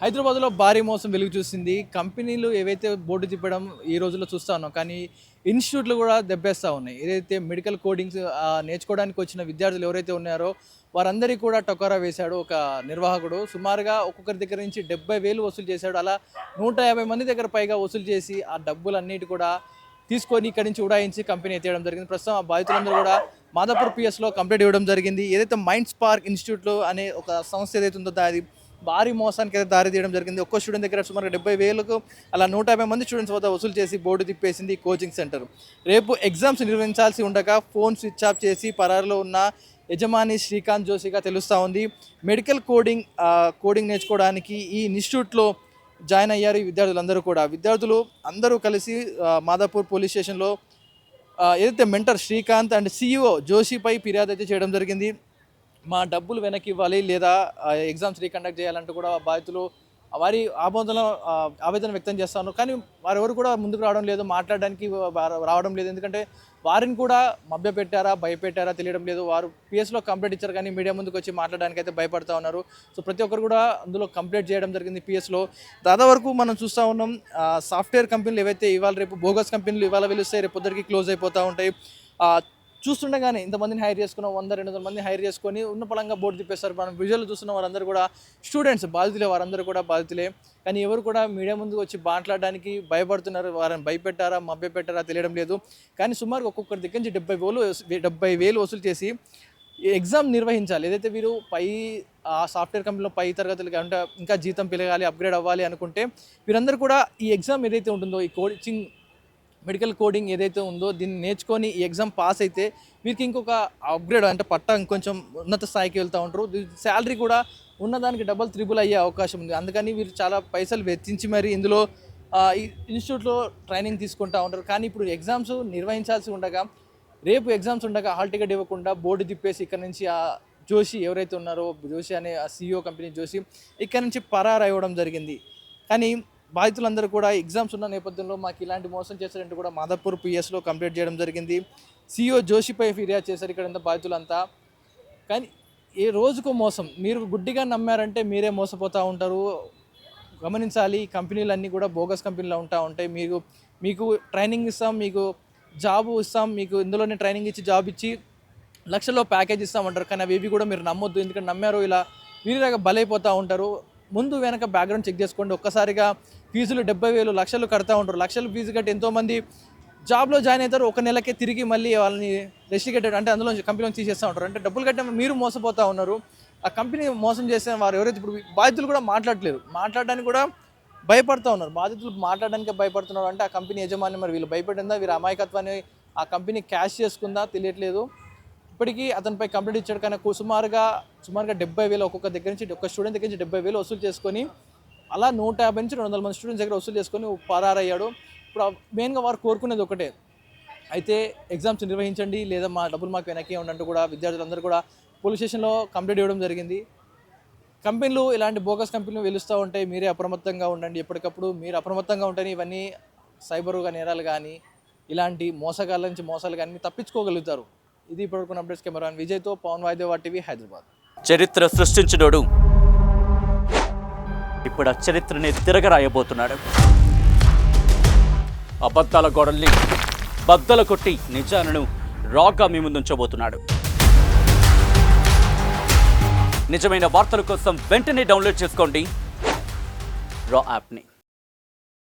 హైదరాబాద్లో భారీ మోసం వెలుగు చూసింది. కంపెనీలు ఏవైతే బోర్డు తిప్పడం ఈ రోజుల్లో చూస్తా ఉన్నాం. కానీ ఇన్స్టిట్యూట్లు కూడా దెబ్బేస్తూ ఉన్నాయి. ఏదైతే మెడికల్ కోడింగ్స్ నేర్చుకోవడానికి వచ్చిన విద్యార్థులు ఎవరైతే ఉన్నారో వారందరికీ కూడా టొకారా వేశాడు ఒక నిర్వాహకుడు. సుమారుగా ఒక్కొక్కరి దగ్గర నుంచి 70,000 వసూలు చేశాడు. అలా 150 మంది దగ్గర పైగా వసూలు చేసి ఆ డబ్బులన్నిటి కూడా తీసుకొని ఇక్కడి నుంచి ఉడాయించి కంపెనీ ఎత్తేయడం జరిగింది. ప్రస్తుతం ఆ బాధితులందరూ కూడా మాదాపూర్ పిఎస్లో కంప్లైంట్ ఇవ్వడం జరిగింది. ఏదైతే మైండ్ స్పార్క్ ఇన్స్టిట్యూట్లో అనే ఒక సంస్థ ఏదైతే ఉందో అది భారీ మోసానికి అయితే దారి తీయడం జరిగింది. ఒక్కో స్టూడెంట్ దగ్గర సుమారు 70,000కు అలా 150 మంది స్టూడెంట్స్ వద్ద వసూలు చేసి బోర్డు తిప్పేసింది కోచింగ్ సెంటర్. రేపు ఎగ్జామ్స్ నిర్వహించాల్సి ఉండగా ఫోన్ స్విచ్ ఆఫ్ చేసి పరారులో ఉన్న యజమాని శ్రీకాంత్ జోషిగా తెలుస్తూ ఉంది. మెడికల్ కోడింగ్ నేర్చుకోవడానికి ఈ ఇన్స్టిట్యూట్లో జాయిన్ అయ్యారు ఈ విద్యార్థులు అందరూ కలిసి మాదాపూర్ పోలీస్ స్టేషన్లో ఏదైతే మెంటర్ శ్రీకాంత్ అండ్ CEO జోషిపై ఫిర్యాదు అయితే చేయడం జరిగింది. మా డబ్బులు వెనక్కి ఇవ్వాలి లేదా ఎగ్జామ్స్ రీకండక్ట్ చేయాలంటూ కూడా బాధితులు వారి ఆవేదన వ్యక్తం చేస్తాను. కానీ వారెవరు కూడా ముందుకు రావడం లేదు, మాట్లాడడానికి రావడం లేదు. ఎందుకంటే వారిని కూడా మభ్యపెట్టారా భయపెట్టారా తెలియడం లేదు. వారు పిఎస్లో కంప్లైంట్ ఇచ్చారు కానీ మీడియా ముందుకు వచ్చి మాట్లాడడానికి అయితే భయపడతా ఉన్నారు. సో ప్రతి ఒక్కరు కూడా అందులో కంప్లైంట్ చేయడం జరిగింది పిఎస్లో. దాదాపు వరకు మనం చూస్తూ ఉన్నాం సాఫ్ట్వేర్ కంపెనీలు ఏవైతే ఇవాళ రేపు బోగస్ కంపెనీలు ఇవాళ వెలుస్తాయి, రేపు పొద్దురికి క్లోజ్ అయిపోతూ ఉంటాయి. చూస్తుండగానే ఇంతమందిని హైర్ చేసుకున్నాం, 100-200 మంది హైర్ చేసుకొని ఉన్న పలంగా బోర్డు తిప్పేస్తారు. మనం విజువల్ చూస్తున్న వారందరూ కూడా స్టూడెంట్స్ బాధితులే, వారందరూ కూడా బాధితులే. కానీ ఎవరు కూడా మీడియా ముందుకు వచ్చి మాట్లాడడానికి భయపడుతున్నారు. వారిని భయపెట్టారా మభ్యపెట్టారా తెలియడం లేదు. కానీ సుమారు ఒక్కొక్కరి దగ్గర నుంచి 70,000 వసూలు చేసి ఎగ్జామ్ నిర్వహించాలి. ఏదైతే వీరు సాఫ్ట్వేర్ కంపెనీలో పై తరగతులు అంటే ఇంకా జీతం పెరగాలి, అప్గ్రేడ్ అవ్వాలి అనుకుంటే వీరందరూ కూడా ఈ ఎగ్జామ్ ఏదైతే ఉంటుందో ఈ కోచింగ్ మెడికల్ కోడింగ్ ఏదైతే ఉందో దీన్ని నేర్చుకొని ఈ ఎగ్జామ్ పాస్ అయితే వీరికి ఇంకొక అప్గ్రేడ్ అంటే పట్టా ఇంకొంచెం ఉన్నత స్థాయికి వెళ్తూ ఉంటారు. శాలరీ కూడా ఉన్నదానికి డబల్ త్రిబుల్ అయ్యే అవకాశం ఉంది. అందుకని వీరు చాలా పైసలు వెచ్చించి మరి ఇందులో ఈ ఇన్స్టిట్యూట్లో ట్రైనింగ్ తీసుకుంటూ ఉంటారు. కానీ ఇప్పుడు ఎగ్జామ్స్ నిర్వహించాల్సి ఉండగా రేపు ఎగ్జామ్స్ ఉండగా హాల్ టికెట్ ఇవ్వకుండా బోర్డు తిప్పేసి ఇక్కడ నుంచి ఆ జోషి ఎవరైతే ఉన్నారో జోషి అనే ఆ CEO కంపెనీ జోషి ఇక్కడ నుంచి పరారు అవ్వడం జరిగింది. కానీ బాధితులందరూ కూడా ఎగ్జామ్స్ ఉన్న నేపథ్యంలో మాకు ఇలాంటి మోసం చేశారంటూ కూడా మాదాపూర్ పిఎస్లో కంప్లైంట్ చేయడం జరిగింది. CEO జోషిపై ఫిర్యాదు చేశారు ఇక్కడ బాధితులంతా. కానీ ఏ రోజుకు మోసం, మీరు గుడ్డిగా నమ్మారంటే మీరే మోసపోతూ ఉంటారు. గమనించాలి, కంపెనీలన్నీ కూడా బోగస్ కంపెనీలు ఉంటాయి. మీకు ట్రైనింగ్ ఇస్తాం, మీకు జాబు ఇస్తాం, మీకు ఇందులోనే ట్రైనింగ్ ఇచ్చి జాబ్ ఇచ్చి లక్షల్లో ప్యాకేజ్ ఇస్తామంటారు. కానీ అవి కూడా మీరు నమ్మొద్దు. ఎందుకంటే నమ్మారు ఇలా వీరిలాగా బలైపోతూ ఉంటారు. ముందు వెనక బ్యాక్గ్రౌండ్ చెక్ చేసుకోండి. ఒక్కసారిగా ఫీజులు 70,000 లక్షలు కడతా ఉంటారు. లక్షలు ఫీజు కట్టి ఎంతోమంది జాబ్లో జాయిన్ అవుతారు. ఒక నెలకే తిరిగి మళ్ళీ వాళ్ళని రెస్టికేటెడ్ అంటే అందులో కంపెనీలో తీసేస్తూ ఉంటారు. అంటే డబ్బులు కట్టే మీరు మోసపోతూ ఉన్నారు. ఆ కంపెనీ మోసం చేసిన వారు ఎవరైతే ఇప్పుడు బాధితులు కూడా మాట్లాడలేరు, మాట్లాడడానికి కూడా భయపడుతూ ఉన్నారు. బాధితులు మాట్లాడడానికి భయపడుతున్నారు. అంటే ఆ కంపెనీ యజమాని మరి వీళ్ళు భయపడిందా, వీరి అమాయకత్వాన్ని ఆ కంపెనీ క్యాష్ చేసుకుందా తెలియట్లేదు. ఇప్పటికీ అతనిపై కంప్లైంట్ ఇచ్చాడు. కానీ సుమారుగా 70,000 ఒక్కొక్క దగ్గర నుంచి ఒక స్టూడెంట్ దగ్గర నుంచి 70,000 వసూలు చేసుకొని అలా 150 నుంచి 200 మంది స్టూడెంట్స్ దగ్గర వసూలు చేసుకొని పరారయ్యాడు. ఇప్పుడు మెయిన్గా వారు కోరుకునేది ఒకటే, అయితే ఎగ్జామ్స్ నిర్వహించండి లేదా మా డబ్బులు మాకు వెనక్కి ఉండంటూ కూడా విద్యార్థులందరూ కూడా పోలీస్ స్టేషన్లో కంప్లైంట్ ఇవ్వడం జరిగింది. కంపెనీలు ఇలాంటి బోగస్ కంపెనీలు వెలుస్తూ ఉంటాయి. మీరే అప్రమత్తంగా ఉండండి. ఎప్పటికప్పుడు మీరు అప్రమత్తంగా ఉంటేనే ఇవన్నీ సైబర్గా నేరాలు కానీ ఇలాంటి మోసగాళ్ళ నుంచి మోసాలు కానీ తప్పించుకోగలుగుతారు. ఇది ఇప్పటివరకు అప్డేట్స్. కెమెరాన్ విజయ్తో పవన్ వాయిదేవా టీవీ హైదరాబాద్. చరిత్ర సృష్టించినోడు ఇప్పుడు ఆ చరిత్రని తిరగరాయబోతున్నాడు. అబద్ధాల గోడల్ని బద్దలు కొట్టి నిజాలను రాగా మీ ముందుంచబోతున్నాడు. నిజమైన వార్తల కోసం వెంటనే డౌన్లోడ్ చేసుకోండి రా యాప్ని.